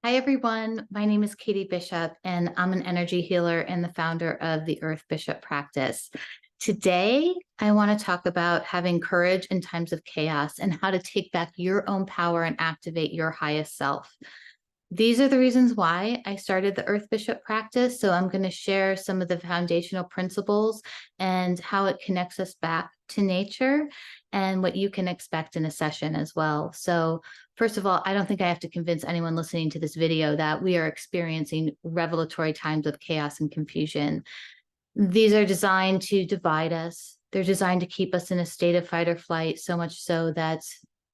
Hi, everyone. My name is Katie Bishop, and I'm an energy healer and the founder of the Earth Bishop practice. Today, I want to talk about having courage in times of chaos and how to take back your own power and activate your highest self. These are the reasons why I started the Earth Bishop practice. So I'm going to share some of the foundational principles and how it connects us back to nature and what you can expect in a session as well. So first of all, I don't think I have to convince anyone listening to this video that we are experiencing revelatory times of chaos and confusion. These are designed to divide us. They're designed to keep us in a state of fight or flight, so much so that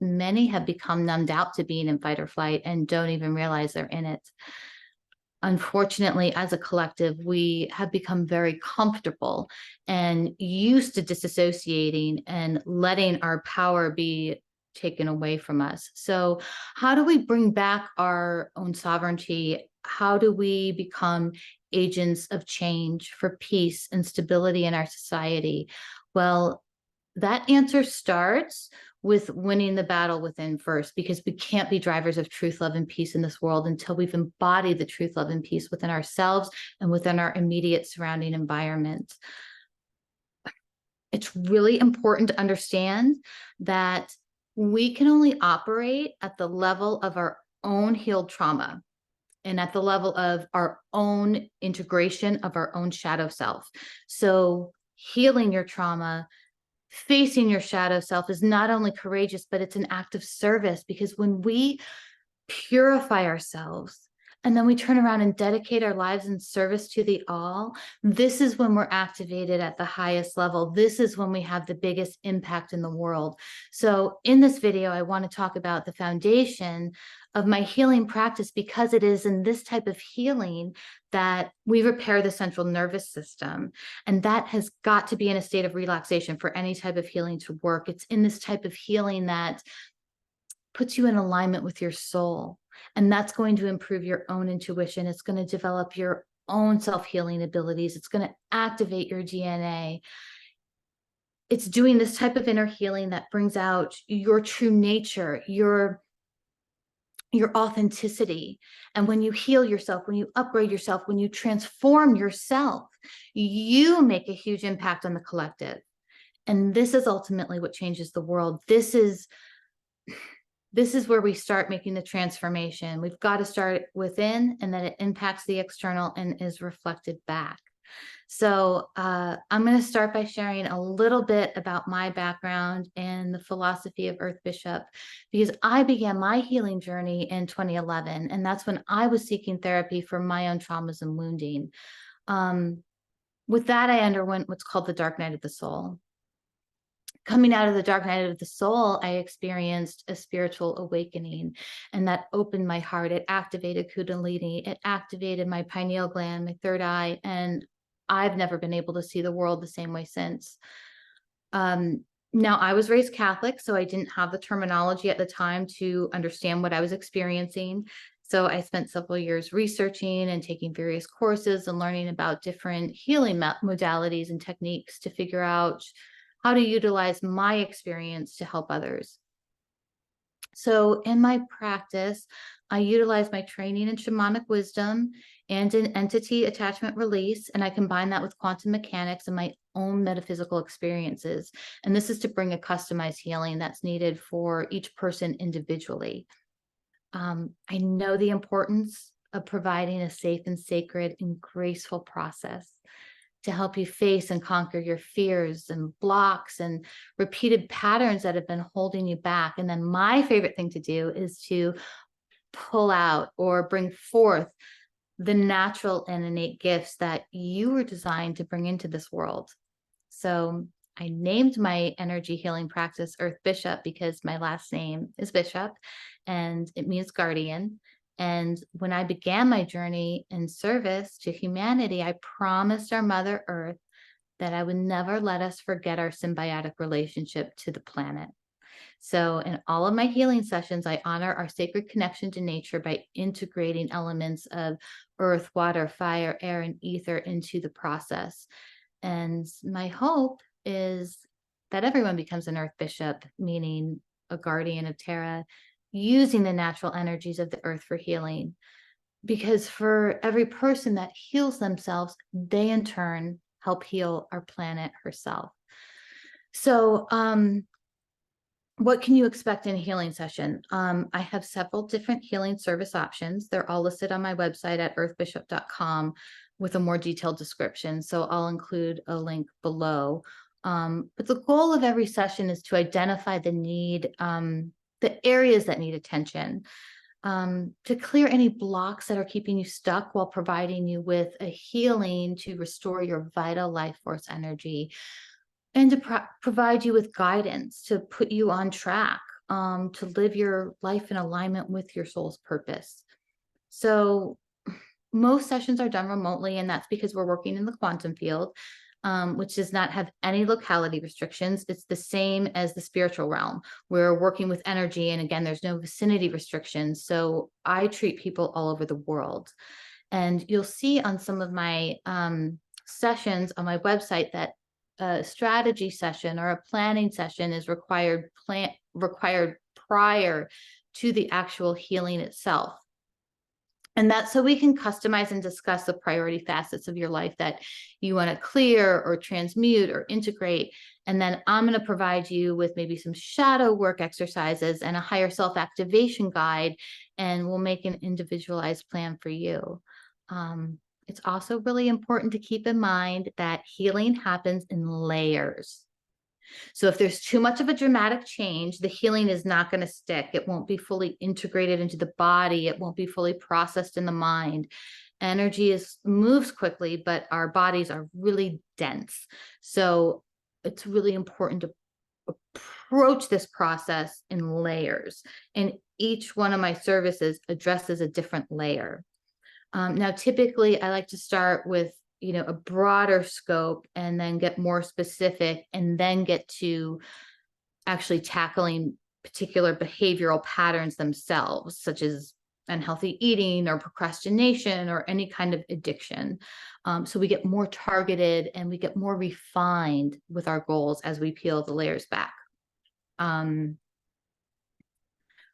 many have become numbed out to being in fight or flight and don't even realize they're in it. Unfortunately, as a collective, we have become very comfortable and used to disassociating and letting our power be taken away from us. So how do we bring back our own sovereignty? How do we become agents of change for peace and stability in our society? Well, that answer starts with winning the battle within first, because we can't be drivers of truth, love, and peace in this world until we've embodied the truth, love, and peace within ourselves and within our immediate surrounding environment. It's really important to understand that we can only operate at the level of our own healed trauma and at the level of our own integration of our own shadow self. So healing your trauma, facing your shadow self is not only courageous, but it's an act of service, because when we purify ourselves and then we turn around and dedicate our lives in service to the all, this is when we're activated at the highest level. This is when we have the biggest impact in the world. So in this video, I want to talk about the foundation of my healing practice, because it is in this type of healing that we repair the central nervous system. And that has got to be in a state of relaxation for any type of healing to work. It's in this type of healing that puts you in alignment with your soul. And that's going to improve your own intuition. It's going to develop your own self-healing abilities. It's going to activate your DNA. It's doing this type of inner healing that brings out your true nature, your authenticity. And when you heal yourself, when you upgrade yourself, when you transform yourself, you make a huge impact on the collective. And this is ultimately what changes the world. This is where we start making the transformation. We've got to start within, and then it impacts the external and is reflected back. So I'm going to start by sharing a little bit about my background and the philosophy of Earth Bishop, because I began my healing journey in 2011, and that's when I was seeking therapy for my own traumas and wounding. With that, I underwent what's called the dark night of the soul. Coming out of the dark night of the soul, I experienced a spiritual awakening, and that opened my heart. It activated Kundalini. It activated my pineal gland, my third eye, and I've never been able to see the world the same way since. Now, I was raised Catholic, so I didn't have the terminology at the time to understand what I was experiencing. So I spent several years researching and taking various courses and learning about different healing modalities and techniques to figure out how to utilize my experience to help others. So in my practice, I utilize my training in shamanic wisdom and in entity attachment release, and I combine that with quantum mechanics and my own metaphysical experiences. And this is to bring a customized healing that's needed for each person individually. I know the importance of providing a safe and sacred and graceful process to help you face and conquer your fears and blocks and repeated patterns that have been holding you back. And then my favorite thing to do is to pull out or bring forth the natural and innate gifts that you were designed to bring into this world. So I named my energy healing practice Earth Bishop because my last name is Bishop and it means guardian. And when I began my journey in service to humanity, I promised our Mother Earth that I would never let us forget our symbiotic relationship to the planet. So in all of my healing sessions, I honor our sacred connection to nature by integrating elements of earth, water, fire, air, and ether into the process. And my hope is that everyone becomes an Earth Bishop, meaning a guardian of Terra, using the natural energies of the earth for healing. because for every person that heals themselves, they in turn help heal our planet herself. So, what can you expect in a healing session? I have several different healing service options. They're all listed on my website at earthbishop.com with a more detailed description. So I'll include a link below. But the goal of every session is to identify the need, the areas that need attention, to clear any blocks that are keeping you stuck while providing you with a healing to restore your vital life force energy, and to provide you with guidance to put you on track, to live your life in alignment with your soul's purpose. So most sessions are done remotely, and that's because we're working in the quantum field, which does not have any locality restrictions. It's the same as the spiritual realm. We're working with energy, and again, there's no vicinity restrictions. So I treat people all over the world. And you'll see on some of my sessions on my website that a strategy session or a planning session is required prior to the actual healing itself. And that's so we can customize and discuss the priority facets of your life that you want to clear or transmute or integrate. And then I'm going to provide you with maybe some shadow work exercises and a higher self activation guide, and we'll make an individualized plan for you. It's also really important to keep in mind that healing happens in layers. So if there's too much of a dramatic change, the healing is not going to stick. It won't be fully integrated into the body. It won't be fully processed in the mind. Energy moves quickly, but our bodies are really dense. So it's really important to approach this process in layers. And each one of my services addresses a different layer. Now, typically, I like to start with, a broader scope and then get more specific and then get to actually tackling particular behavioral patterns themselves, such as unhealthy eating or procrastination or any kind of addiction. So we get more targeted and we get more refined with our goals as we peel the layers back.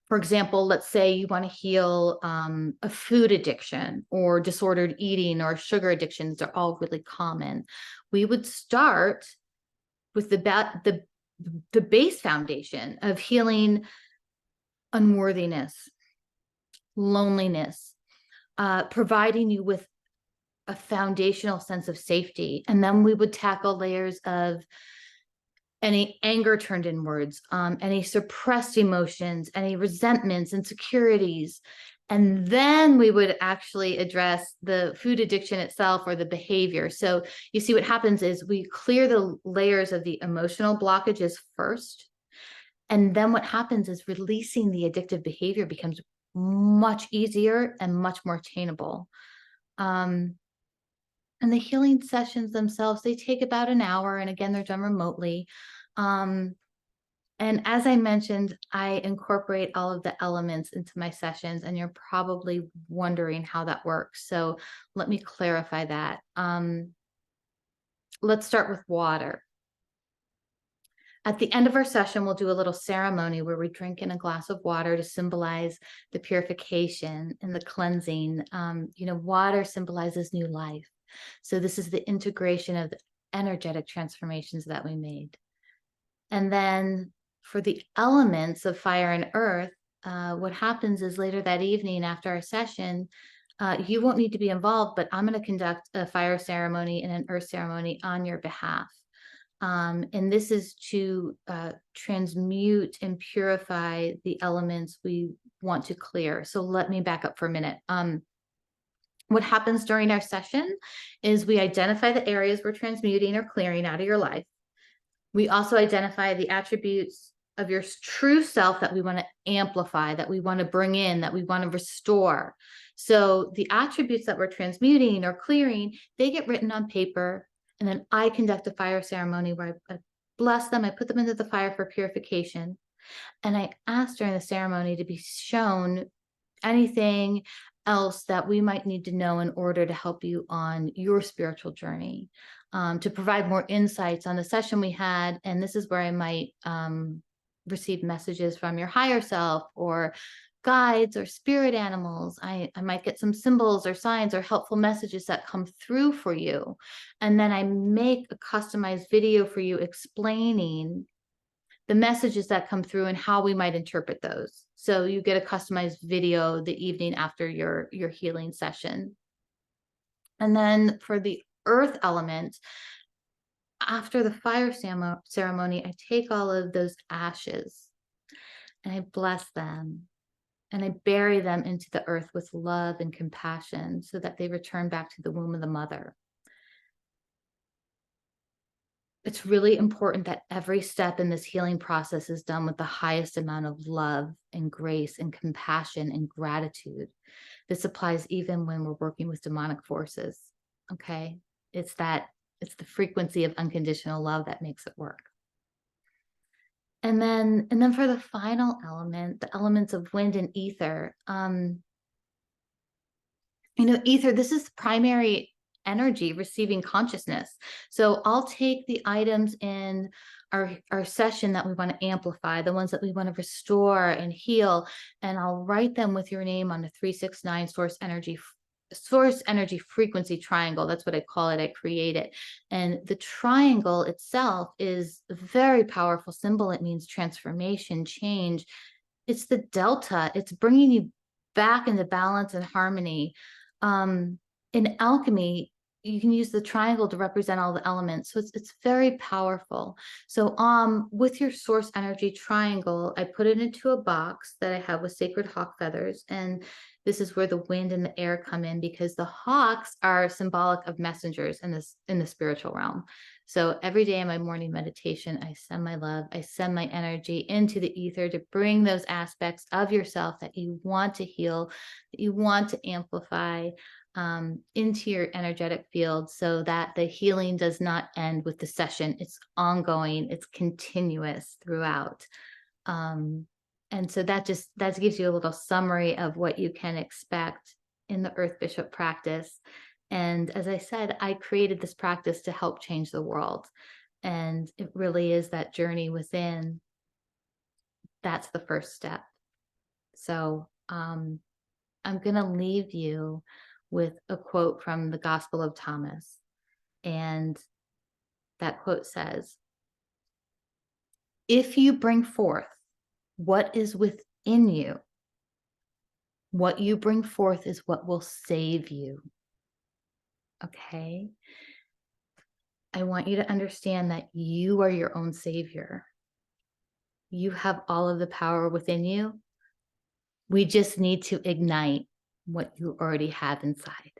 For example, let's say you want to heal a food addiction or disordered eating or sugar addictions. They're all really common. We would start with the base foundation of healing unworthiness, loneliness, providing you with a foundational sense of safety. And then we would tackle layers of any anger turned inwards, any suppressed emotions, any resentments, insecurities. And then we would actually address the food addiction itself or the behavior. So you see what happens is we clear the layers of the emotional blockages first. And then what happens is releasing the addictive behavior becomes much easier and much more attainable. And the healing sessions themselves, they take about an hour. And again, they're done remotely. And as I mentioned, I incorporate all of the elements into my sessions, and you're probably wondering how that works. So let me clarify that. Let's start with water. At the end of our session, we'll do a little ceremony where we drink in a glass of water to symbolize the purification and the cleansing. Water symbolizes new life. So this is the integration of the energetic transformations that we made. And then for the elements of fire and earth, what happens is later that evening after our session, you won't need to be involved, but I'm going to conduct a fire ceremony and an earth ceremony on your behalf. And this is to transmute and purify the elements we want to clear. So let me back up for a minute. What happens during our session is we identify the areas we're transmuting or clearing out of your life. We also identify the attributes of your true self that we want to amplify, that we want to bring in, that we want to restore. So the attributes that we're transmuting or clearing, they get written on paper, and then I conduct a fire ceremony where I bless them, I put them into the fire for purification. And I ask during the ceremony to be shown anything else that we might need to know in order to help you on your spiritual journey, to provide more insights on the session we had. And this is where I might receive messages from your higher self or guides or spirit animals. I might get some symbols or signs or helpful messages that come through for you. And then I make a customized video for you explaining the messages that come through and how we might interpret those. So you get a customized video the evening after your healing session. And then for the earth element, after the fire ceremony, I take all of those ashes and I bless them and I bury them into the earth with love and compassion so that they return back to the womb of the mother. It's really important that every step in this healing process is done with the highest amount of love and grace and compassion and gratitude. This applies even when we're working with demonic forces. Okay. It's the frequency of unconditional love that makes it work. And then for the final element, the elements of wind and ether, ether, this is primary energy receiving consciousness. So I'll take the items in our session that we want to amplify, the ones that we want to restore and heal, and I'll write them with your name on the 369 source energy frequency triangle. That's what I call it. I create it. And the triangle itself is a very powerful symbol. It means transformation, change. It's the delta. It's bringing you back into balance and harmony. In alchemy, you can use the triangle to represent all the elements. So it's very powerful. So with your source energy triangle, I put it into a box that I have with sacred hawk feathers. And this is where the wind and the air come in, because the hawks are symbolic of messengers in the spiritual realm. So every day in my morning meditation, I send my love, I send my energy into the ether to bring those aspects of yourself that you want to heal, that you want to amplify, into your energetic field, so that the healing does not end with the session. It's ongoing, it's continuous throughout. And so that gives you a little summary of what you can expect in the Earth Bishop practice. And as I said, I created this practice to help change the world. And it really is that journey within. That's the first step. So I'm going to leave you with a quote from the Gospel of Thomas. And that quote says, "If you bring forth what is within you, what you bring forth is what will save you." Okay? I want you to understand that you are your own savior. You have all of the power within you. We just need to ignite what you already have inside.